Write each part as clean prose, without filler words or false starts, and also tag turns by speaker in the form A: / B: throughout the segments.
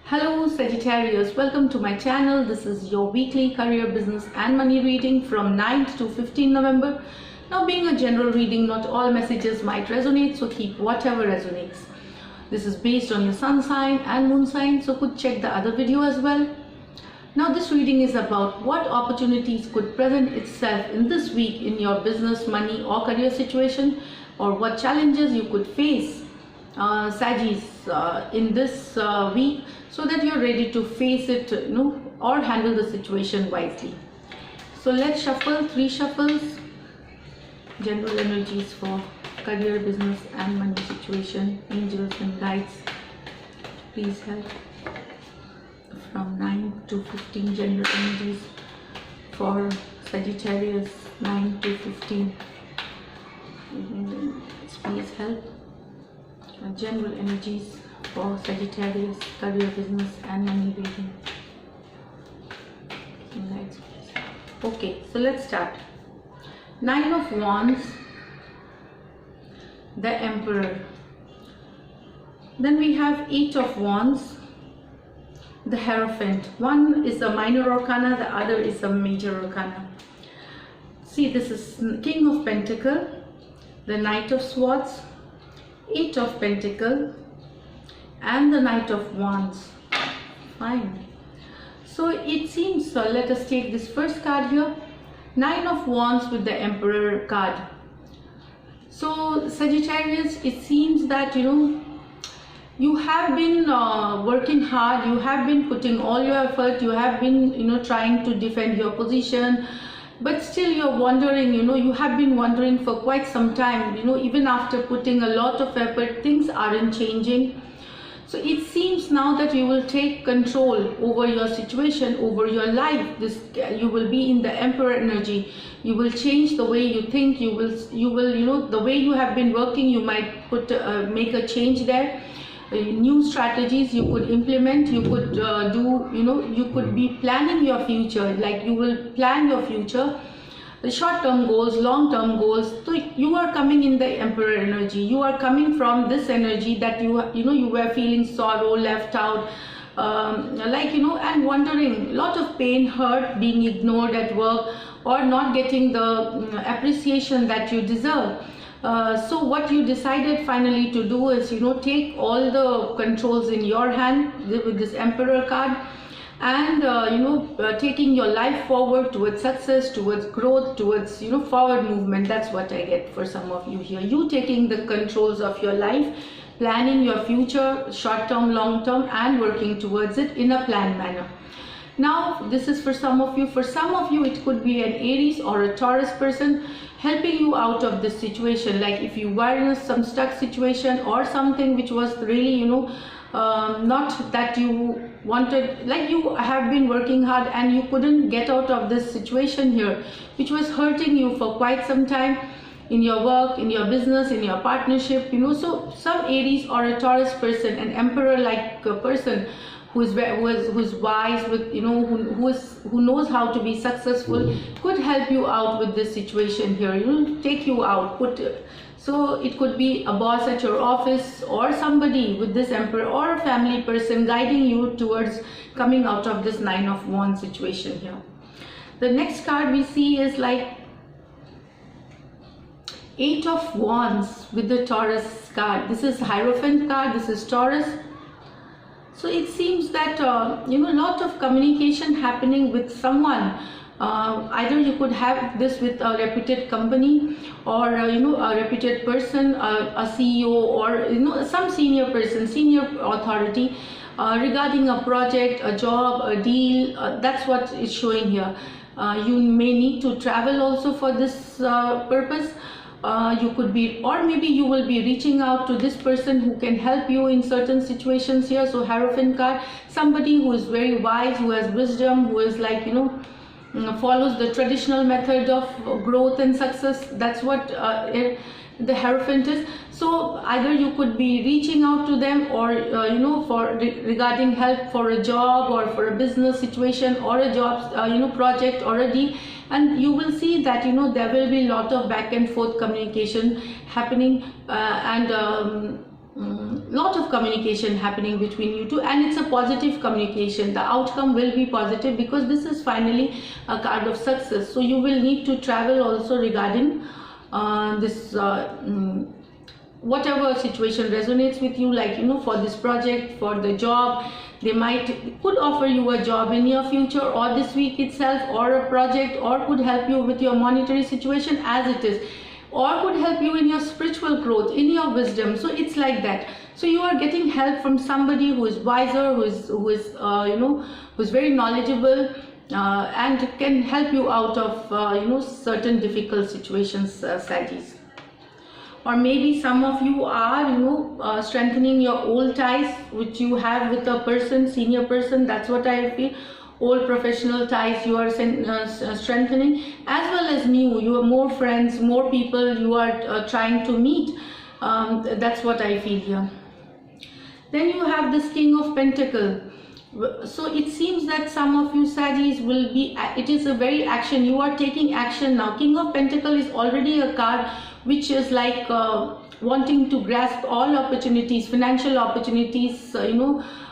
A: Hello Sagittarius, welcome to my channel. This is your weekly career, business and money reading from 9th to 15 November. Now, being a general reading, not all messages might resonate, so keep whatever resonates. This is based on your sun sign and moon sign, so could check the other video as well. Now, this reading is about what opportunities could present itself in this week in your business, money or career situation, or what challenges you could face Sagittarius in this week, so that you're ready to face it, or handle the situation wisely. So let's shuffle 3 shuffles. General energies for career, business and money situation. Angels and guides, please help. From 9 to 15 general energies for Sagittarius, 9 to 15. Please help. General energies for Sagittarius, career, business and money reading. Okay, so let's start. 9 of Wands, the Emperor. Then we have 8 of Wands, the Hierophant. One is a minor arcana, the other is a major arcana. See, this is King of Pentacle, the Knight of Swords, 8 of Pentacle and the Knight of Wands. Fine. So it seems, let us take this first card here. 9 of Wands with the Emperor card. So Sagittarius, it seems that you have been working hard, you have been putting all your effort, you have been trying to defend your position, but still you're wondering, you have been wondering for quite some time, even after putting a lot of effort, things aren't changing. So it seems now that you will take control over your situation, over your life. You will be in the Emperor energy. You will change the way you think. You will the way you have been working, you might make a change there. New strategies you could implement, you could you could be planning your future, like you will plan your future, the short-term goals, long-term goals. So you are coming in the Emperor energy. You are coming from this energy that you were feeling sorrow, left out, and wondering, lot of pain, hurt, being ignored at work, or not getting the appreciation that you deserve. So what you decided finally to do is take all the controls in your hand with this Emperor card, and taking your life forward towards success, towards growth, towards forward movement. That's what I get for some of you here. You taking the controls of your life, planning your future, short term, long term, and working towards it in a planned manner. Now this is for some of you. For some of you it could be an Aries or a Taurus person helping you out of this situation. Like if you were in some stuck situation or something which was really not that you wanted, like you have been working hard and you couldn't get out of this situation here, which was hurting you for quite some time in your work, in your business, in your partnership. So some Aries or a Taurus person, an Emperor like person who's wise, with who knows how to be successful, could help you out with this situation here, take you out, so it could be a boss at your office or somebody with this Emperor, or a family person guiding you towards coming out of this 9 of Wands situation here. The next card we see is like 8 of Wands with the Taurus card. This is Hierophant card, this is Taurus. So it seems that a lot of communication happening with someone. Either you could have this with a reputed company, or a reputed person, a CEO, or some senior person, senior authority, regarding a project, a job, a deal. That's what is showing here. You may need to travel also for this purpose. You could be, or maybe you will be reaching out to this person who can help you in certain situations here. So Hierophant card, somebody who is very wise, who has wisdom, who is like follows the traditional method of growth and success. That's what the Hierophant is. So either you could be reaching out to them, or regarding help for a job or for a business situation, or a job project or a deal. And you will see that there will be a lot of back and forth communication happening, and lot of communication happening between you two, and it's a positive communication. The outcome will be positive because this is finally a card of success. So you will need to travel also regarding this whatever situation resonates with you, like for this project, for the job. They could offer you a job in your future or this week itself, or a project, or could help you with your monetary situation as it is, or could help you in your spiritual growth, in your wisdom. So it's like that. So you are getting help from somebody who is wiser, who's very knowledgeable, and can help you out of certain difficult situations, Saggies. Or maybe some of you are strengthening your old ties which you have with a person, senior person. That's what I feel. Old professional ties you are strengthening, as well as new. You have more friends, more people you are trying to meet. That's what I feel here. Then you have this King of Pentacles. So it seems that some of you Saggies will be, it is a very action. You are taking action now. King of Pentacles is already a card which is like wanting to grasp all opportunities, financial opportunities,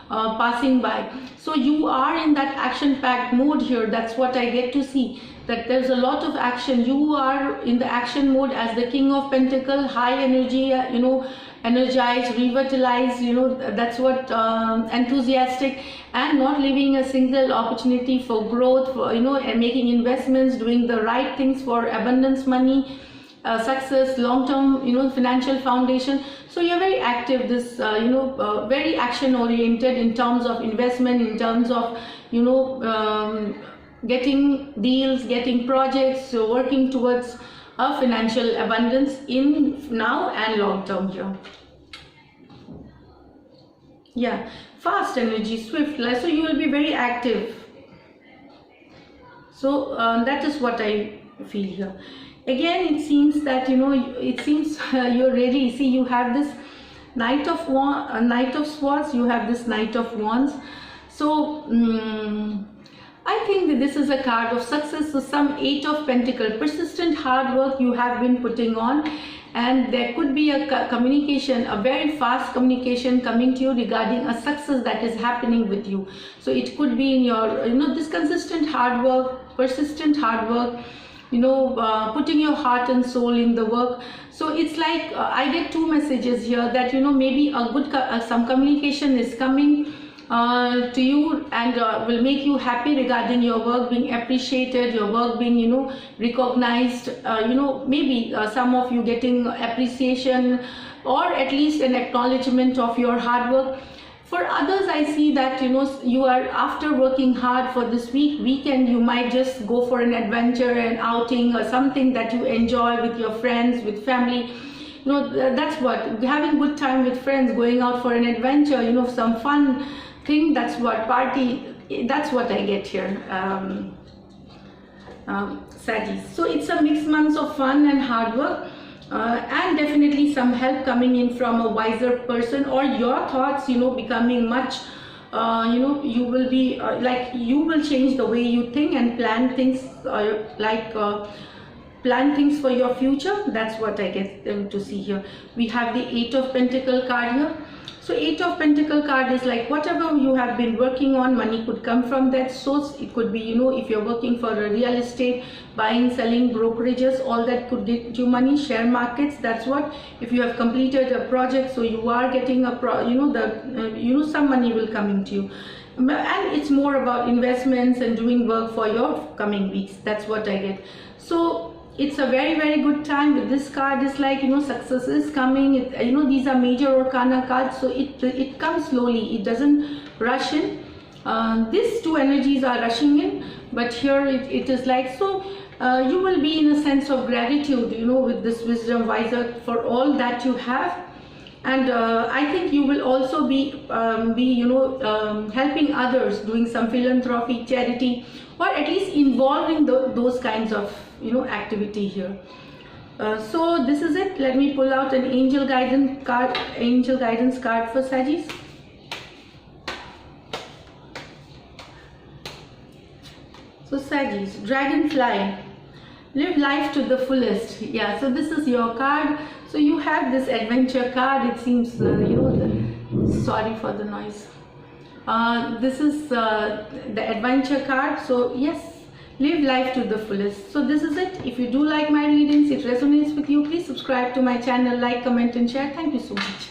A: passing by. So you are in that action-packed mode here. That's what I get to see, that there's a lot of action. You are in the action mode as the King of Pentacles, high energy, energized, revitalized, that's what, enthusiastic, and not leaving a single opportunity for growth, for, and making investments, doing the right things for abundance, money, success, long-term, financial foundation. So you're very active, this, very action-oriented in terms of investment, in terms of, getting deals, getting projects, so working towards a financial abundance in now and long-term here. Yeah, fast energy, swift, so you will be very active. So that is what I feel here. Again, it seems that you're ready. See, you have this Knight of Swords, you have this Knight of Wands. So I think that this is a card of success. So some Eight of Pentacles, persistent hard work you have been putting on, and there could be a communication, a very fast communication coming to you regarding a success that is happening with you. So it could be in your, this consistent hard work, persistent hard work, putting your heart and soul in the work. So it's like I get two messages here that maybe a good some communication is coming to you, and will make you happy regarding your work being appreciated, your work being recognized, maybe some of you getting appreciation, or at least an acknowledgement of your hard work. For others, I see that you are, after working hard for this weekend, you might just go for an adventure, an outing, or something that you enjoy with your friends, with family. That's what, having good time with friends, going out for an adventure, some fun thing. That's what that's what I get here, Saggies. So it's a mixed month of fun and hard work. And definitely some help coming in from a wiser person, or your thoughts becoming much you will be you will change the way you think and plan things, plan things for your future. That's what I get to see here. We have the Eight of Pentacles card here. So Eight of Pentacles card is like whatever you have been working on, money could come from that source. It could be, if you're working for a real estate, buying, selling, brokerages, all that could get you money. Share markets, that's what. If you have completed a project, so you are getting a some money will come into you. And it's more about investments and doing work for your coming weeks. That's what I get. So it's a very, very good time. With this card, is like success is coming. These are major arcana cards, so it comes slowly. It doesn't rush in. These two energies are rushing in, but here it is like, so you will be in a sense of gratitude, with this wisdom, wiser, for all that you have. And I think you will also be helping others, doing some philanthropy, charity, or at least involving those kinds of activity here. So this is it. Let me pull out an angel guidance card for Saggies. So Saggies, Dragonfly, live life to the fullest. Yeah, so this is your card. So you have this adventure card. It seems, sorry for the noise. This is the adventure card. So yes, live life to the fullest. So this is it. If you do like my readings, it resonates with you, please subscribe to my channel, like, comment and share. Thank you so much.